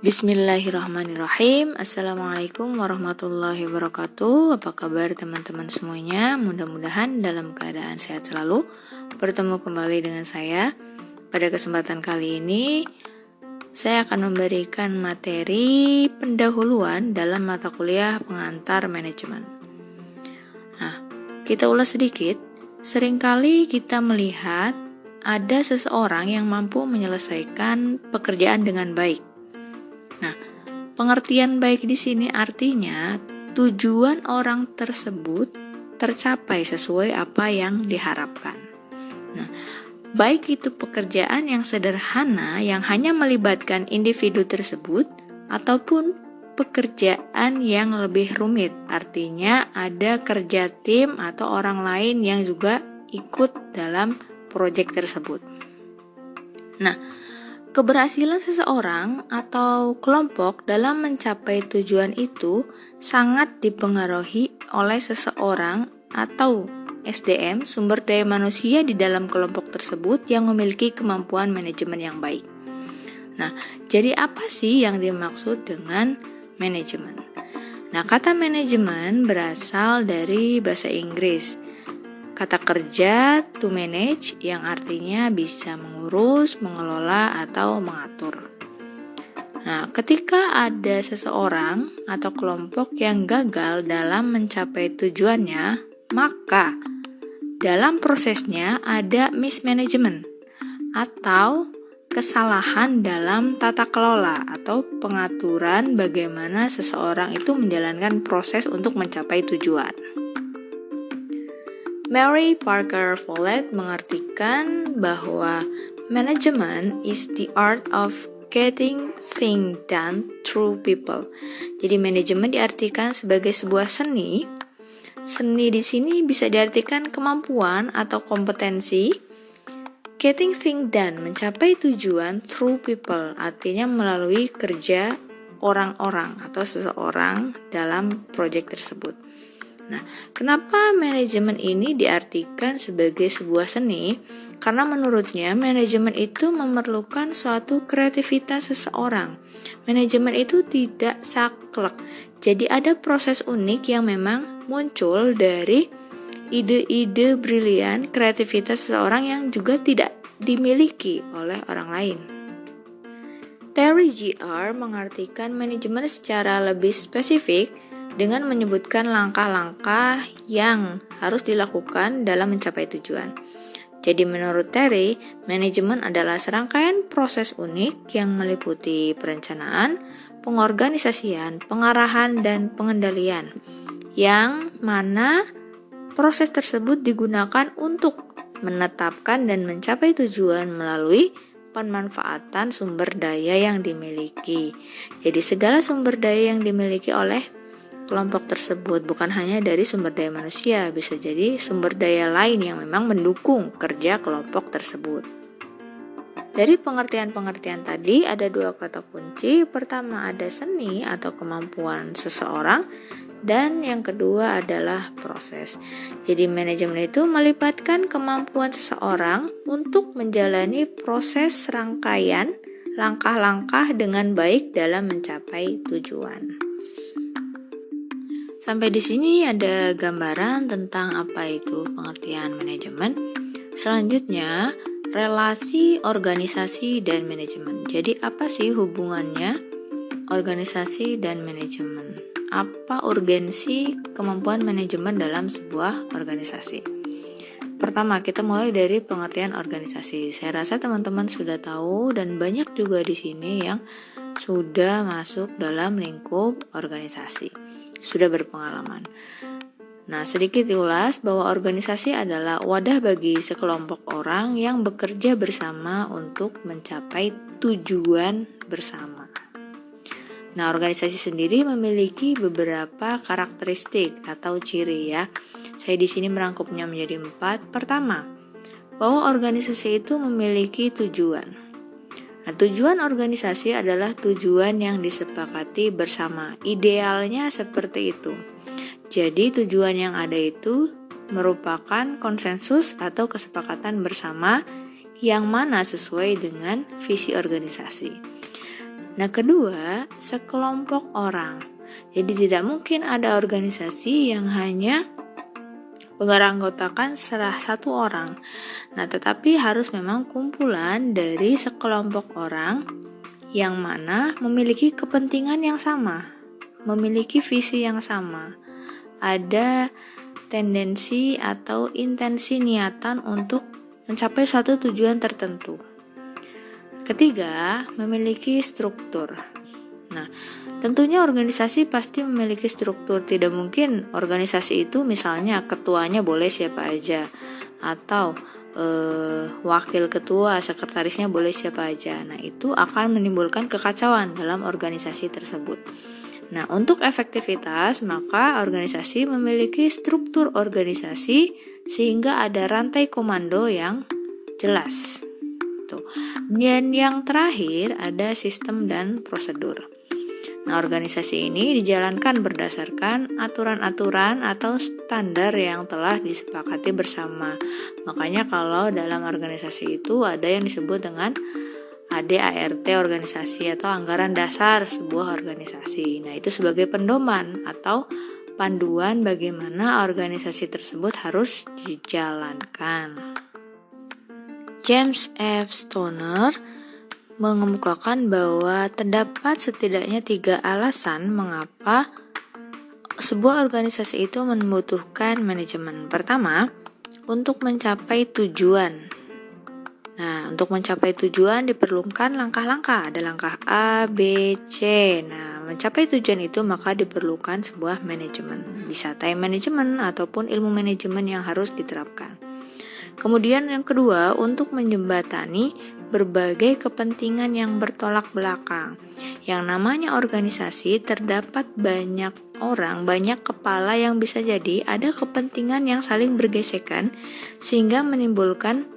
Bismillahirrahmanirrahim. Assalamualaikum warahmatullahi wabarakatuh. Apa kabar teman-teman semuanya? Mudah-mudahan dalam keadaan sehat selalu. Bertemu kembali dengan saya. Pada kesempatan kali ini saya akan memberikan materi pendahuluan dalam mata kuliah pengantar manajemen. Nah, kita ulas sedikit. Seringkali kita melihat ada seseorang yang mampu menyelesaikan pekerjaan dengan baik. Nah, pengertian baik di sini artinya tujuan orang tersebut tercapai sesuai apa yang diharapkan. Nah, baik itu pekerjaan yang sederhana yang hanya melibatkan individu tersebut ataupun pekerjaan yang lebih rumit, artinya ada kerja tim atau orang lain yang juga ikut dalam proyek tersebut. Nah, keberhasilan seseorang atau kelompok dalam mencapai tujuan itu sangat dipengaruhi oleh seseorang atau SDM, sumber daya manusia di dalam kelompok tersebut yang memiliki kemampuan manajemen yang baik. Nah, jadi apa sih yang dimaksud dengan manajemen? Nah, kata manajemen berasal dari bahasa Inggris. Kata kerja to manage yang artinya bisa mengurus, mengelola, atau mengatur. Nah, ketika ada seseorang atau kelompok yang gagal dalam mencapai tujuannya, maka dalam prosesnya ada mismanagement atau kesalahan dalam tata kelola atau pengaturan bagaimana seseorang itu menjalankan proses untuk mencapai tujuan. Mary Parker Follett mengartikan bahwa manajemen is the art of getting things done through people. Jadi manajemen diartikan sebagai sebuah seni. Seni di sini bisa diartikan kemampuan atau kompetensi. Getting things done, mencapai tujuan through people, artinya melalui kerja orang-orang atau seseorang dalam proyek tersebut. Nah, kenapa manajemen ini diartikan sebagai sebuah seni? Karena menurutnya manajemen itu memerlukan suatu kreativitas seseorang. Manajemen itu tidak saklek. Jadi ada proses unik yang memang muncul dari ide-ide brilian, kreativitas seseorang yang juga tidak dimiliki oleh orang lain. Terry G.R. mengartikan manajemen secara lebih spesifik dengan menyebutkan langkah-langkah yang harus dilakukan dalam mencapai tujuan. Jadi menurut Terry, manajemen adalah serangkaian proses unik yang meliputi perencanaan, pengorganisasian, pengarahan, dan pengendalian, yang mana proses tersebut digunakan untuk menetapkan dan mencapai tujuan melalui pemanfaatan sumber daya yang dimiliki. Jadi segala sumber daya yang dimiliki oleh kelompok tersebut bukan hanya dari sumber daya manusia, bisa jadi sumber daya lain yang memang mendukung kerja kelompok tersebut. Dari pengertian-pengertian tadi ada dua kata kunci. Pertama ada seni atau kemampuan seseorang, dan yang kedua adalah proses. Jadi manajemen itu melibatkan kemampuan seseorang untuk menjalani proses rangkaian langkah-langkah dengan baik dalam mencapai tujuan. Sampai di sini ada gambaran tentang apa itu pengertian manajemen. Selanjutnya, relasi organisasi dan manajemen. Jadi apa sih hubungannya organisasi dan manajemen? Apa urgensi kemampuan manajemen dalam sebuah organisasi? Pertama, kita mulai dari pengertian organisasi. Saya rasa teman-teman sudah tahu dan banyak juga di sini yang sudah masuk dalam lingkup organisasi, sudah berpengalaman. Nah, sedikit diulas bahwa organisasi adalah wadah bagi sekelompok orang yang bekerja bersama untuk mencapai tujuan bersama. Nah, organisasi sendiri memiliki beberapa karakteristik atau ciri ya. Saya di sini merangkumnya menjadi 4. Pertama, bahwa organisasi itu memiliki tujuan. Nah, tujuan organisasi adalah tujuan yang disepakati bersama. Idealnya seperti itu. Jadi tujuan yang ada itu merupakan konsensus atau kesepakatan bersama yang mana sesuai dengan visi organisasi. Nah, kedua, sekelompok orang. Jadi tidak mungkin ada organisasi yang hanya beranggotakan salah satu orang. Nah, tetapi harus memang kumpulan dari sekelompok orang yang mana memiliki kepentingan yang sama, memiliki visi yang sama. Ada tendensi atau intensi niatan untuk mencapai suatu tujuan tertentu. Ketiga, memiliki struktur. Nah, tentunya organisasi pasti memiliki struktur. Tidak mungkin organisasi itu misalnya ketuanya boleh siapa aja, atau wakil ketua, sekretarisnya boleh siapa aja. Nah, itu akan menimbulkan kekacauan dalam organisasi tersebut. Nah, untuk efektivitas, maka organisasi memiliki struktur organisasi sehingga ada rantai komando yang jelas. Tuh. Dan yang terakhir ada sistem dan prosedur. Nah, organisasi ini dijalankan berdasarkan aturan-aturan atau standar yang telah disepakati bersama. Makanya kalau dalam organisasi itu ada yang disebut dengan ADART organisasi atau anggaran dasar sebuah organisasi. Nah, itu sebagai pedoman atau panduan bagaimana organisasi tersebut harus dijalankan. James F. Stoner mengemukakan bahwa terdapat setidaknya 3 alasan mengapa sebuah organisasi itu membutuhkan manajemen. Pertama, untuk mencapai tujuan. Nah, untuk mencapai tujuan diperlukan langkah-langkah. Ada langkah A, B, C. Nah, mencapai tujuan itu maka diperlukan sebuah manajemen. Bisa time management ataupun ilmu manajemen yang harus diterapkan. Kemudian yang kedua, untuk menjembatani berbagai kepentingan yang bertolak belakang. Yang namanya organisasi terdapat banyak orang, banyak kepala yang bisa jadi ada kepentingan yang saling bergesekan sehingga menimbulkan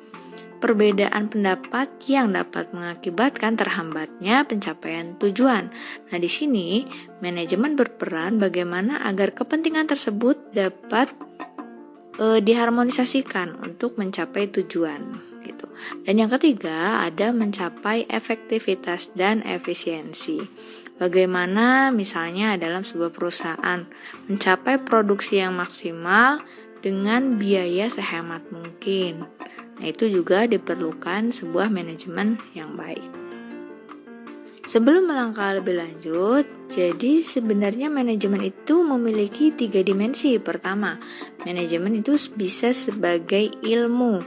perbedaan pendapat yang dapat mengakibatkan terhambatnya pencapaian tujuan. Nah, di sini manajemen berperan bagaimana agar kepentingan tersebut dapat diharmonisasikan untuk mencapai tujuan gitu. Dan yang ketiga ada mencapai efektivitas dan efisiensi. Bagaimana misalnya dalam sebuah perusahaan mencapai produksi yang maksimal dengan biaya sehemat mungkin. Nah, itu juga diperlukan sebuah manajemen yang baik. Sebelum melangkah lebih lanjut, jadi sebenarnya manajemen itu memiliki 3 dimensi. Pertama, manajemen itu bisa sebagai ilmu.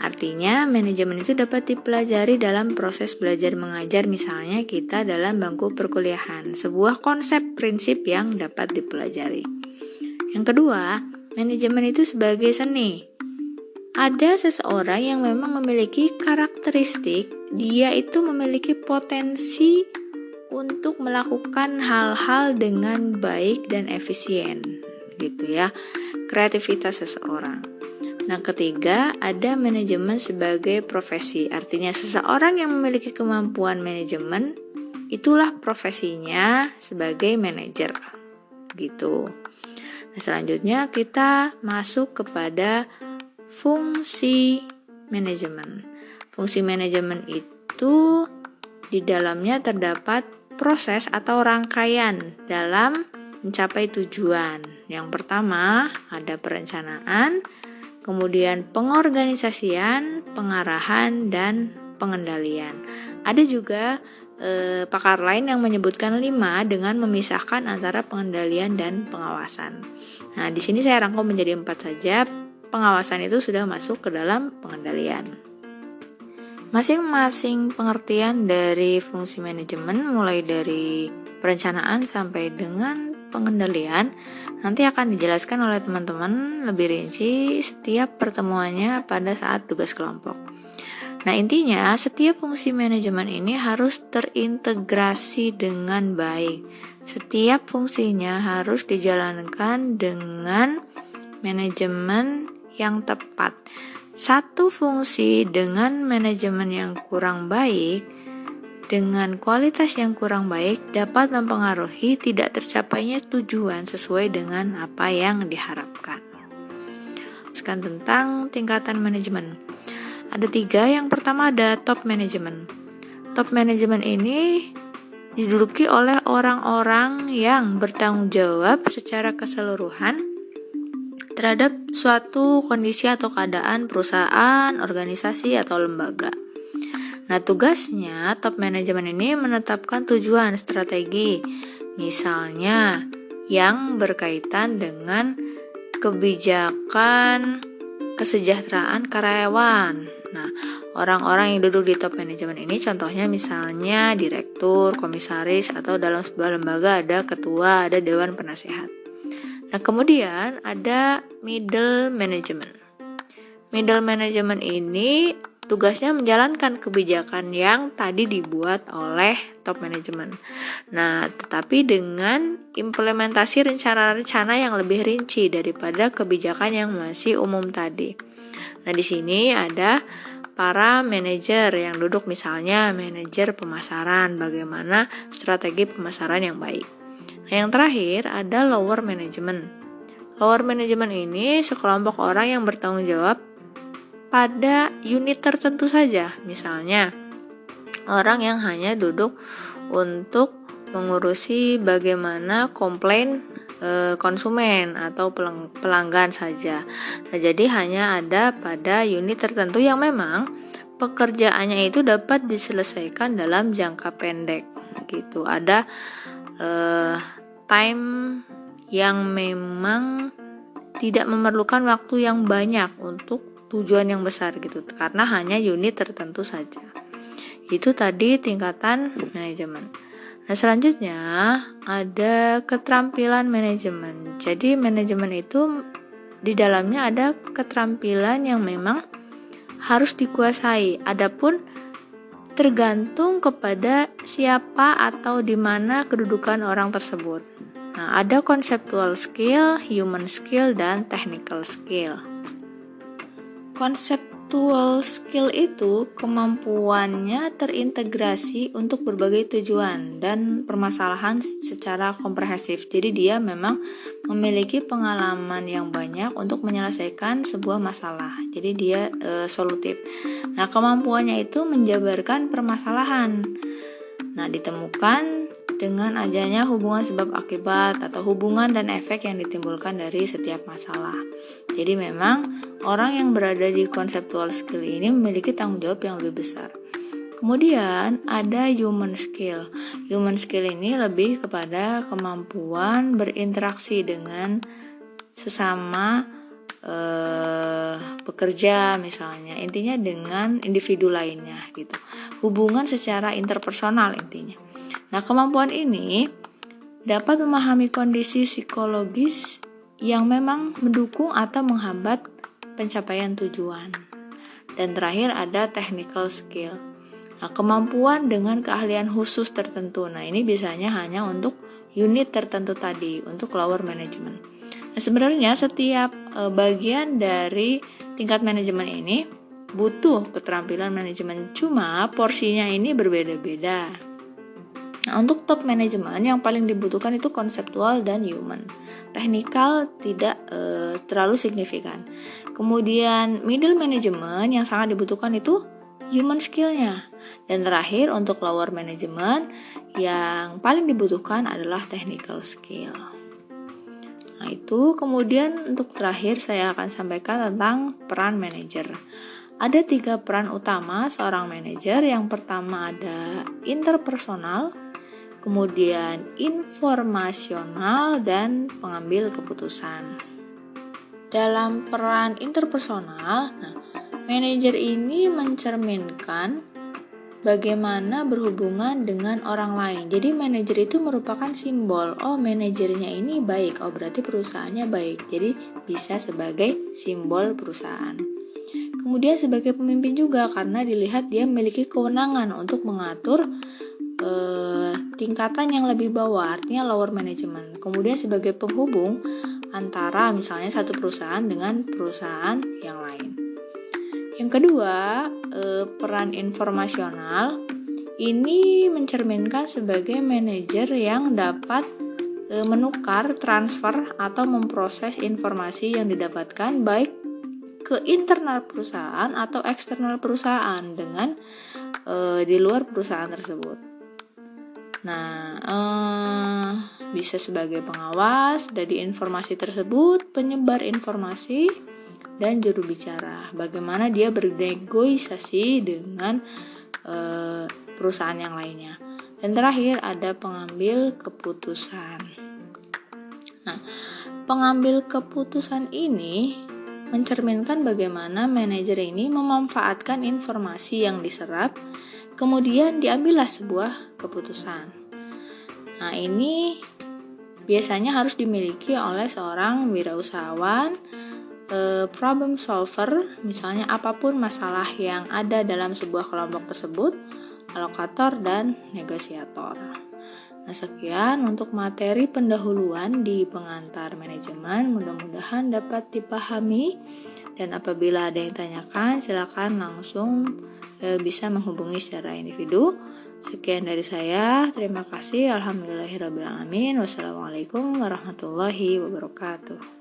Artinya, manajemen itu dapat dipelajari dalam proses belajar mengajar, misalnya kita dalam bangku perkuliahan. Sebuah konsep prinsip yang dapat dipelajari. Yang kedua, manajemen itu sebagai seni. Ada seseorang yang memang memiliki karakteristik, dia itu memiliki potensi untuk melakukan hal-hal dengan baik dan efisien, gitu ya. Kreativitas seseorang. Nah, ketiga, ada manajemen sebagai profesi. Artinya seseorang yang memiliki kemampuan manajemen, itulah profesinya sebagai manajer, gitu. Nah, selanjutnya kita masuk kepada fungsi manajemen. Fungsi manajemen itu di dalamnya terdapat proses atau rangkaian dalam mencapai tujuan. Yang pertama ada perencanaan, kemudian pengorganisasian, pengarahan, dan pengendalian. Ada juga pakar lain yang menyebutkan 5 dengan memisahkan antara pengendalian dan pengawasan. Nah, di sini saya rangkum menjadi 4 saja. Pengawasan itu sudah masuk ke dalam pengendalian. Masing-masing pengertian dari fungsi manajemen mulai dari perencanaan sampai dengan pengendalian nanti akan dijelaskan oleh teman-teman lebih rinci setiap pertemuannya pada saat tugas kelompok. Nah, intinya setiap fungsi manajemen ini harus terintegrasi dengan baik. Setiap fungsinya harus dijalankan dengan manajemen yang tepat. Satu fungsi dengan manajemen yang kurang baik, dengan kualitas yang kurang baik dapat mempengaruhi tidak tercapainya tujuan sesuai dengan apa yang diharapkan. Sekarang tentang tingkatan manajemen. Ada 3, yang pertama ada top management. top manajemen ini diduduki oleh orang-orang yang bertanggung jawab secara keseluruhan terhadap suatu kondisi atau keadaan perusahaan, organisasi, atau lembaga. Nah, tugasnya top manajemen ini menetapkan tujuan strategi, misalnya yang berkaitan dengan kebijakan kesejahteraan karyawan. Nah, orang-orang yang duduk di top manajemen ini contohnya misalnya direktur, komisaris, atau dalam sebuah lembaga ada ketua, ada dewan penasehat. Nah, kemudian ada middle management. Middle management ini tugasnya menjalankan kebijakan yang tadi dibuat oleh top management. Nah, tetapi dengan implementasi rencana-rencana yang lebih rinci daripada kebijakan yang masih umum tadi. Nah, di sini ada para manajer yang duduk, misalnya manajer pemasaran, bagaimana strategi pemasaran yang baik. Nah, yang terakhir ada lower management. Lower management ini sekelompok orang yang bertanggung jawab pada unit tertentu saja, misalnya orang yang hanya duduk untuk mengurusi bagaimana komplain konsumen atau pelanggan saja. Nah, jadi hanya ada pada unit tertentu yang memang pekerjaannya itu dapat diselesaikan dalam jangka pendek gitu. Ada time yang memang tidak memerlukan waktu yang banyak untuk tujuan yang besar gitu, karena hanya unit tertentu saja. Itu tadi tingkatan manajemen. Nah, selanjutnya ada keterampilan manajemen. Jadi manajemen itu di dalamnya ada keterampilan yang memang harus dikuasai. Adapun tergantung kepada siapa atau di mana kedudukan orang tersebut. Nah, ada conceptual skill, human skill, dan technical skill. Conceptual skill itu kemampuannya terintegrasi untuk berbagai tujuan dan permasalahan secara komprehensif. Jadi dia memang memiliki pengalaman yang banyak untuk menyelesaikan sebuah masalah. Jadi dia solutif. Nah, kemampuannya itu menjabarkan permasalahan. Nah, ditemukan dengan adanya hubungan sebab akibat atau hubungan dan efek yang ditimbulkan dari setiap masalah. Jadi memang orang yang berada di conceptual skill ini memiliki tanggung jawab yang lebih besar. Kemudian ada human skill. Human skill ini lebih kepada kemampuan berinteraksi dengan sesama pekerja misalnya. Intinya dengan individu lainnya gitu. Hubungan secara interpersonal intinya. Nah, kemampuan ini dapat memahami kondisi psikologis yang memang mendukung atau menghambat pencapaian tujuan. Dan terakhir ada technical skill. Nah, kemampuan dengan keahlian khusus tertentu. Nah, ini biasanya hanya untuk unit tertentu tadi, untuk lower management. Nah, sebenarnya setiap bagian dari tingkat manajemen ini butuh keterampilan manajemen, cuma porsinya ini berbeda-beda. Nah, untuk top manajemen yang paling dibutuhkan itu konseptual dan human. Technical tidak terlalu signifikan. Kemudian middle management yang sangat dibutuhkan itu human skill-nya. Dan terakhir untuk lower management yang paling dibutuhkan adalah technical skill. Nah, itu kemudian untuk terakhir saya akan sampaikan tentang peran manajer. Ada 3 peran utama seorang manajer. Yang pertama ada interpersonal, kemudian informasional, dan pengambil keputusan. Dalam peran interpersonal, manajer ini mencerminkan bagaimana berhubungan dengan orang lain. Jadi manajer itu merupakan simbol, oh manajernya ini baik, oh berarti perusahaannya baik. Jadi bisa sebagai simbol perusahaan. Kemudian sebagai pemimpin juga, karena dilihat dia memiliki kewenangan untuk mengatur tingkatan yang lebih bawah, artinya lower management. Kemudian sebagai penghubung antara misalnya satu perusahaan dengan perusahaan yang lain. Yang kedua, peran informasional ini mencerminkan sebagai manajer yang dapat menukar, transfer, atau memproses informasi yang didapatkan baik ke internal perusahaan atau eksternal perusahaan dengan di luar perusahaan tersebut. Nah, bisa sebagai pengawas dari informasi tersebut, penyebar informasi, dan juru bicara. Bagaimana dia bernegosiasi dengan perusahaan yang lainnya. Dan terakhir ada pengambil keputusan. Nah, pengambil keputusan ini mencerminkan bagaimana manajer ini memanfaatkan informasi yang diserap, kemudian diambillah sebuah keputusan. Nah, ini biasanya harus dimiliki oleh seorang wirausahawan, problem solver, misalnya apapun masalah yang ada dalam sebuah kelompok tersebut, alokator dan negosiator. Nah, sekian untuk materi pendahuluan di pengantar manajemen. Mudah-mudahan dapat dipahami, dan apabila ada yang tanyakan silakan langsung bisa menghubungi secara individu. Sekian dari saya, terima kasih. Alhamdulillahirrabbilalamin. Wassalamualaikum warahmatullahi wabarakatuh.